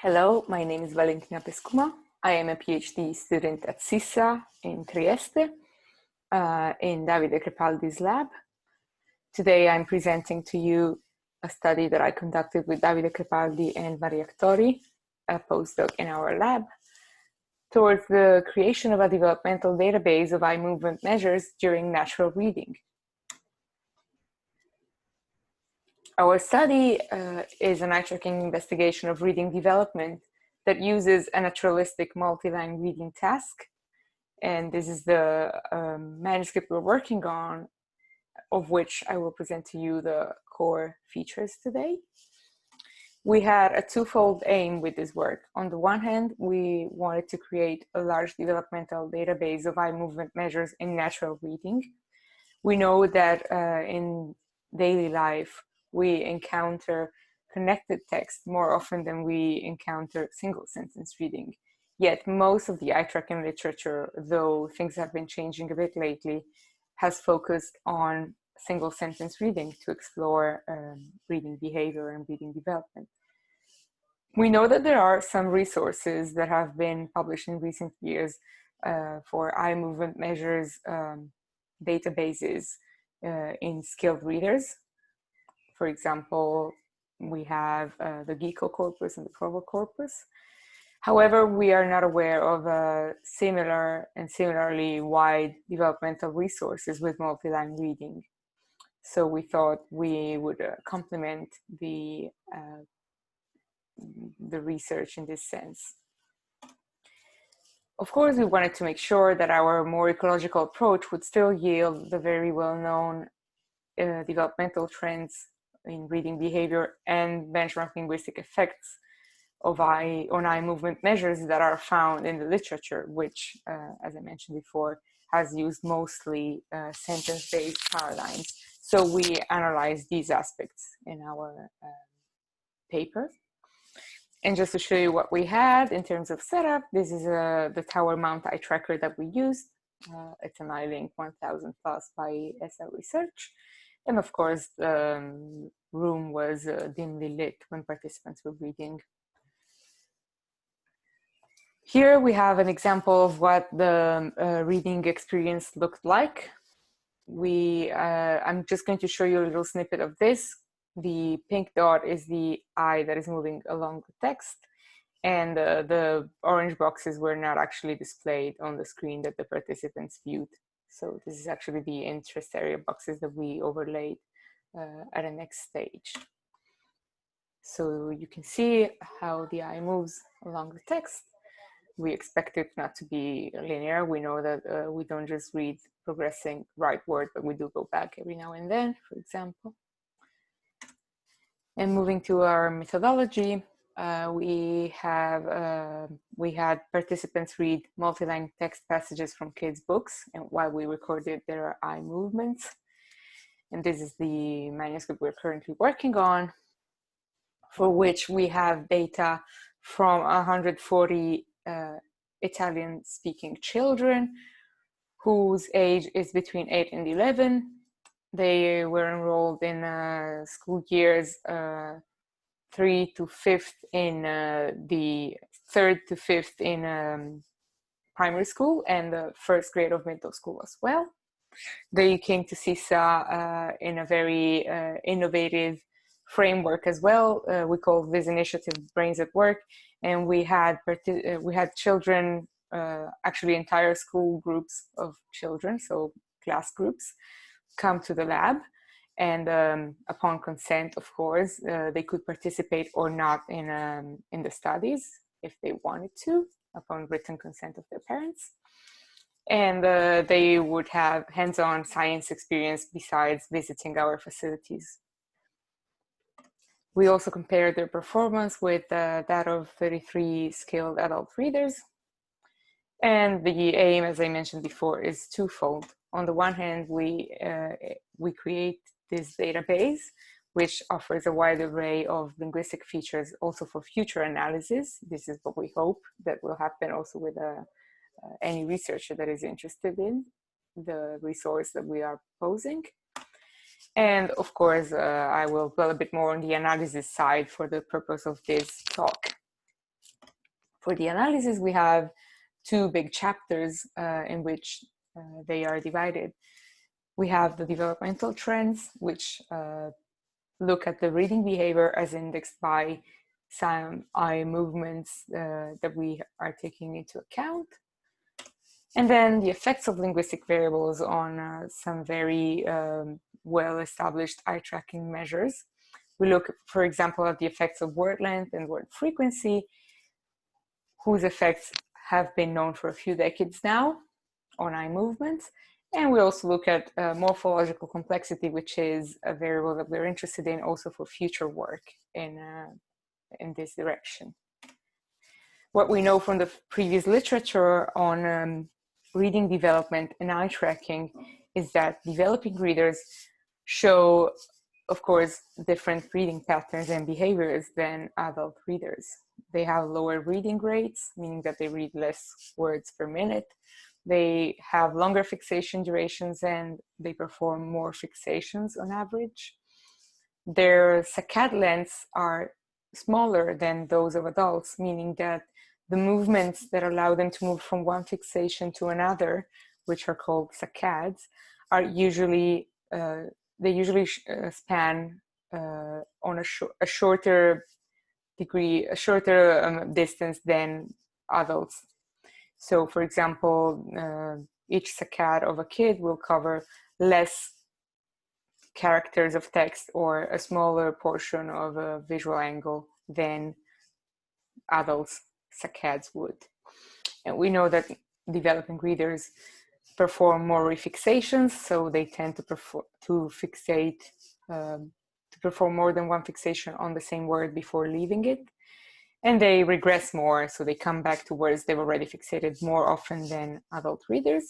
Hello, my name is ValentinaPescuma. I am a PhD student at SISA in Trieste, in Davide Crepaldi's lab. Today I'm presenting to you a study that I conducted with Davide Crepaldi and bemelacq20, a postdoc in our lab, towards the creation of a developmental database of eye movement measures during natural reading. Our study is an eye-tracking investigation of reading development that uses a naturalistic multi-line reading task. And this is the manuscript we're working on, of which I will present to you the core features today. We had a twofold aim with this work. On the one hand, we wanted to create a large developmental database of eye movement measures in natural reading. We know that in daily life, we encounter connected text more often than we encounter single sentence reading. Yet most of the eye tracking literature, though things have been changing a bit lately, has focused on single sentence reading to explore reading behavior and reading development. We know that there are some resources that have been published in recent years for eye movement measures databases in skilled readers. For example, we have the GECO corpus and the Provo corpus. However, we are not aware of similar and similarly wide developmental resources with multi-line reading. So we thought we would complement the research in this sense. Of course, we wanted to make sure that our more ecological approach would still yield the very well-known developmental trends in reading behavior and benchmark linguistic effects of eye movement measures that are found in the literature, which, as I mentioned before, has used mostly sentence-based paradigms. So we analyzed these aspects in our paper. And just to show you what we had in terms of setup, this is the tower mount eye tracker that we used. It's an iLink 1000 Plus by SL Research. And of course, the room was dimly lit when participants were reading. Here we have an example of what the reading experience looked like. I'm just going to show you a little snippet of this. The pink dot is the eye that is moving along the text, and the orange boxes were not actually displayed on the screen that the participants viewed. So this is actually the interest area boxes that we overlaid at the next stage. So you can see how the eye moves along the text. We expect it not to be linear. We know that we don't just read progressing rightward, but we do go back every now and then, for example. And moving to our methodology, we had participants read multi-line text passages from kids' books, and while we recorded their eye movements. And this is the manuscript we're currently working on, for which we have data from 140 Italian-speaking children whose age is between 8 and 11. They were enrolled in school years 3 to 5th in the 3rd to 5th in primary school and the 1st grade of middle school as well. They came to CISA in a very innovative framework as well. We call this initiative Brains at Work, and we had children, actually entire school groups of children, so class groups, come to the lab, and upon consent, of course, they could participate or not in the studies if they wanted to, upon written consent of their parents. And they would have hands-on science experience besides visiting our facilities. We also compared their performance with that of 33 skilled adult readers. And the aim, as I mentioned before, is twofold. On the one hand, we create this database, which offers a wide array of linguistic features also for future analysis. This is what we hope that will happen also with any researcher that is interested in the resource that we are proposing. And of course, I will dwell a bit more on the analysis side for the purpose of this talk. For the analysis, we have two big chapters in which they are divided. We have the developmental trends, which look at the reading behavior as indexed by some eye movements that we are taking into account. And then the effects of linguistic variables on some very well-established eye tracking measures. We look, for example, at the effects of word length and word frequency, whose effects have been known for a few decades now on eye movements. And we also look at morphological complexity, which is a variable that we're interested in also for future work in this direction. What we know from the previous literature on reading development and eye tracking is that developing readers show, of course, different reading patterns and behaviors than adult readers. They have lower reading rates, meaning that they read less words per minute. They have longer fixation durations and they perform more fixations on average. Their saccade lengths are smaller than those of adults, meaning that the movements that allow them to move from one fixation to another, which are called saccades, are usually they usually span on a shorter degree, a shorter distance than adults. So, for example, each saccade of a kid will cover less characters of text or a smaller portion of a visual angle than adults' saccades would. And we know that developing readers perform more refixations, so they tend to perform more than one fixation on the same word before leaving it. And they regress more, so they come back to words they've already fixated more often than adult readers.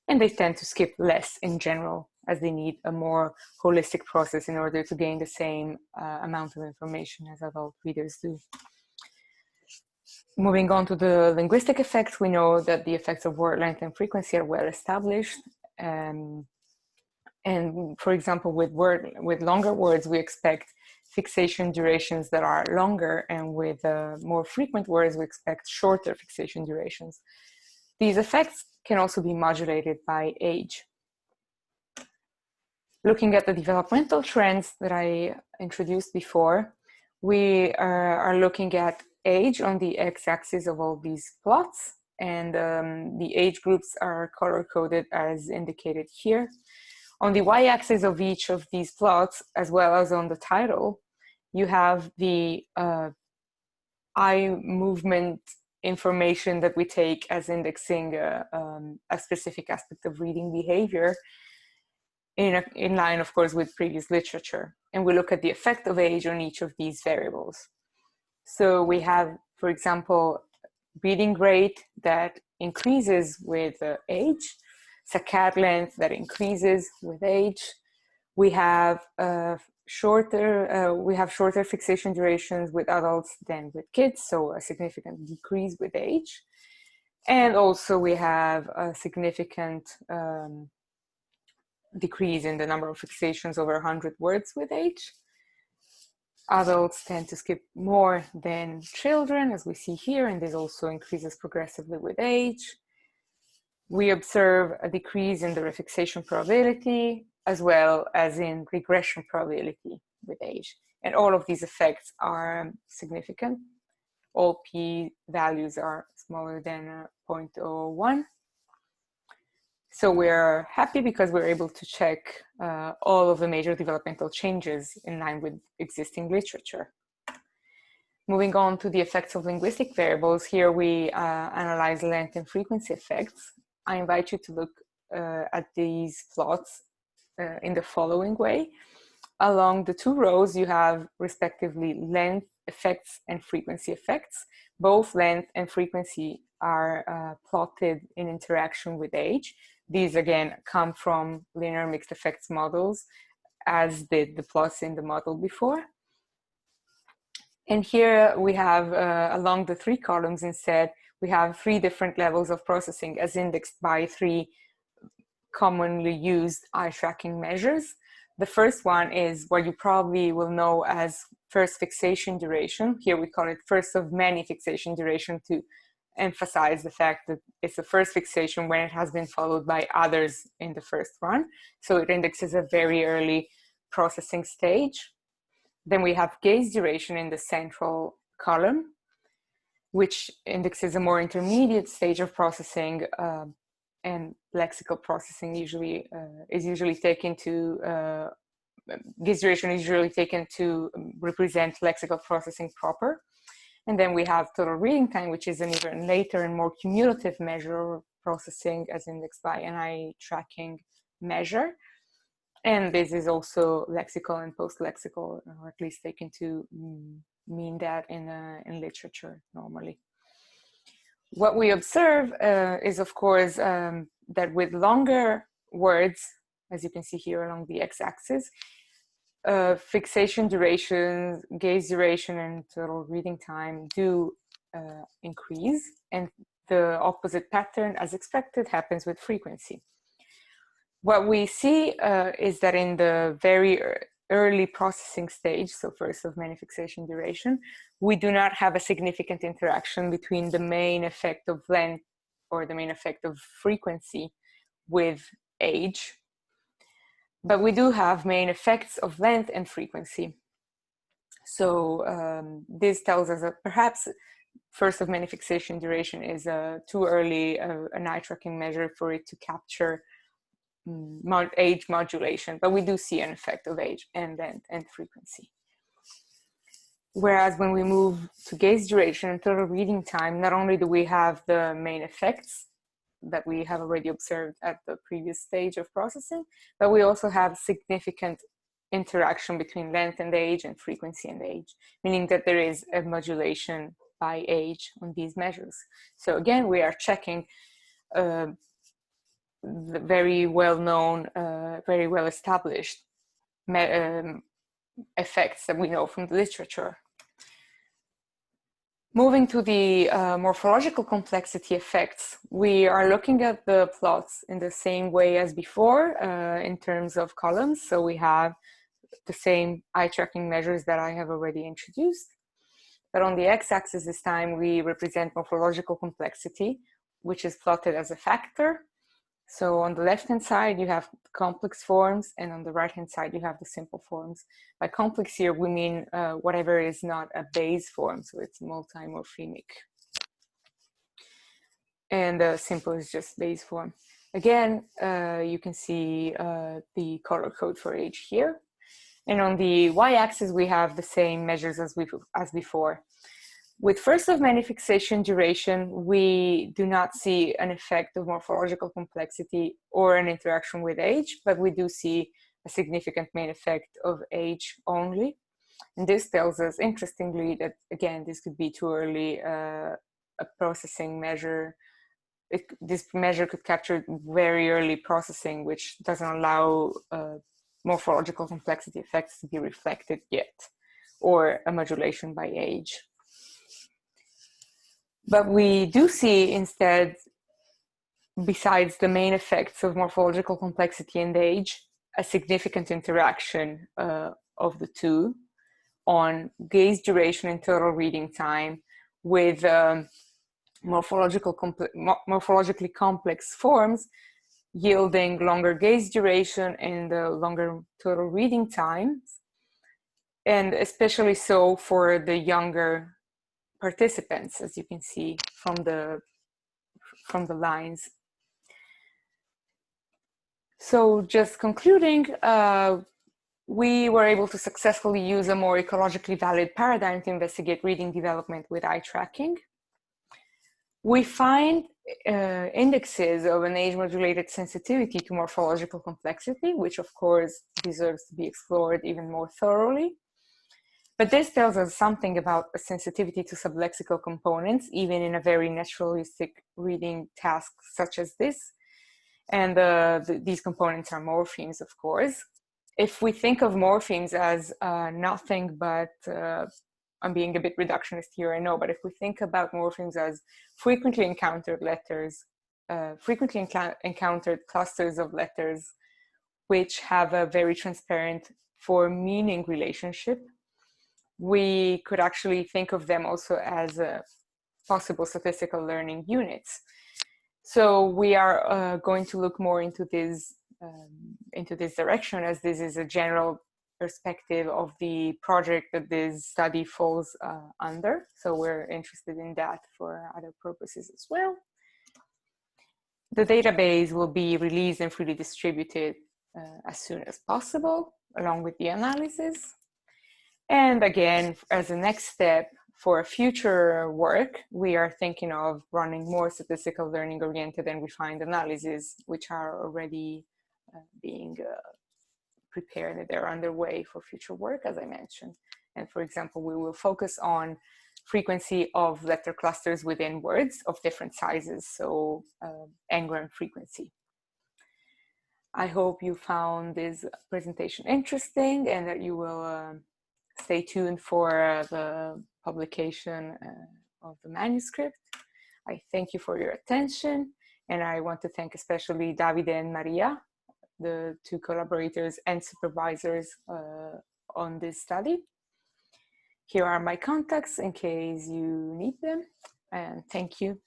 And they tend to skip less in general, as they need a more holistic process in order to gain the same amount of information as adult readers do. Moving on to the linguistic effects, we know that the effects of word length and frequency are well established. And for example, with longer words, we expect fixation durations that are longer, and with more frequent words, we expect shorter fixation durations. These effects can also be modulated by age. Looking at the developmental trends that I introduced before, we are looking at age on the x-axis of all these plots, and the age groups are color-coded as indicated here. On the y-axis of each of these plots, as well as on the title, you have the eye movement information that we take as indexing a specific aspect of reading behavior in line, of course, with previous literature. And we look at the effect of age on each of these variables. So we have, for example, reading rate that increases with age, saccade length that increases with age. We have shorter fixation durations with adults than with kids, so a significant decrease with age. And also we have a significant decrease in the number of fixations over 100 words with age. Adults tend to skip more than children, as we see here, and this also increases progressively with age. We observe a decrease in the refixation probability, as well as in regression probability with age. And all of these effects are significant. All p values are smaller than 0.01. So we're happy because we're able to check all of the major developmental changes in line with existing literature. Moving on to the effects of linguistic variables, here we analyze length and frequency effects. I invite you to look at these plots in the following way. Along the two rows, you have respectively length effects and frequency effects. Both length and frequency are plotted in interaction with age. These again come from linear mixed effects models, as did the plots in the model before. And here we have, along the three columns instead, we have three different levels of processing as indexed by three commonly used eye tracking measures. The first one is what you probably will know as first fixation duration. Here we call it first of many fixation duration to emphasize the fact that it's the first fixation when it has been followed by others in the first run. So it indexes a very early processing stage. Then we have gaze duration in the central column, which indexes a more intermediate stage of processing, and lexical processing is usually taken to, gaze duration is usually taken to represent lexical processing proper. And then we have total reading time, which is an even later and more cumulative measure of processing as indexed by an eye tracking measure. And this is also lexical and post-lexical, or at least taken to mean that in literature normally. What we observe is, of course, that with longer words, as you can see here along the x-axis, fixation durations, gaze duration, and total reading time do increase, and the opposite pattern, as expected, happens with frequency. What we see is that in the very early processing stage, so first of many fixation duration, we do not have a significant interaction between the main effect of length or the main effect of frequency with age, but we do have main effects of length and frequency. So this tells us that perhaps first of many fixation duration is too early an eye tracking measure for it to capture age modulation, but we do see an effect of age and length and frequency. Whereas when we move to gaze duration and total reading time, not only do we have the main effects that we have already observed at the previous stage of processing, but we also have significant interaction between length and age and frequency and age, meaning that there is a modulation by age on these measures. So again, we are checking the very well-known, very well-established effects that we know from the literature. Moving to the morphological complexity effects, we are looking at the plots in the same way as before in terms of columns. So we have the same eye tracking measures that I have already introduced. But on the x-axis this time, we represent morphological complexity, which is plotted as a factor. So on the left-hand side, you have complex forms, and on the right-hand side, you have the simple forms. By complex here, we mean whatever is not a base form, so it's multimorphemic. And simple is just base form. Again, you can see the color code for age here. And on the y-axis, we have the same measures as before. With first of many fixation duration, we do not see an effect of morphological complexity or an interaction with age, but we do see a significant main effect of age only. And this tells us, interestingly, that again, this could be too early a processing measure. This measure could capture very early processing, which doesn't allow morphological complexity effects to be reflected yet, or a modulation by age. But we do see instead, besides the main effects of morphological complexity and age, a significant interaction of the two on gaze duration and total reading time, with morphologically complex forms yielding longer gaze duration and longer total reading times, and especially so for the younger participants, as you can see from the lines. So just concluding, we were able to successfully use a more ecologically valid paradigm to investigate reading development with eye tracking. We find indexes of an age-modulated sensitivity to morphological complexity, which of course deserves to be explored even more thoroughly. But this tells us something about a sensitivity to sublexical components, even in a very naturalistic reading task such as this. And these components are morphemes, of course. If we think of morphemes as nothing but, I'm being a bit reductionist here, I know, but if we think about morphemes as frequently encountered letters, frequently encountered clusters of letters, which have a very transparent form-meaning relationship, we could actually think of them also as possible statistical learning units. So we are going to look more into this direction, as this is a general perspective of the project that this study falls under. So we're interested in that for other purposes as well. The database will be released and freely distributed as soon as possible, along with the analysis. And again, as a next step for future work, we are thinking of running more statistical learning oriented and refined analyses, which are already being prepared. They're underway for future work, as I mentioned. And for example, we will focus on frequency of letter clusters within words of different sizes, so n-gram frequency. I hope you found this presentation interesting and that you will stay tuned for the publication of the manuscript. I thank you for your attention, and I want to thank especially Davide and Maria, the two collaborators and supervisors on this study. Here are my contacts in case you need them, and thank you.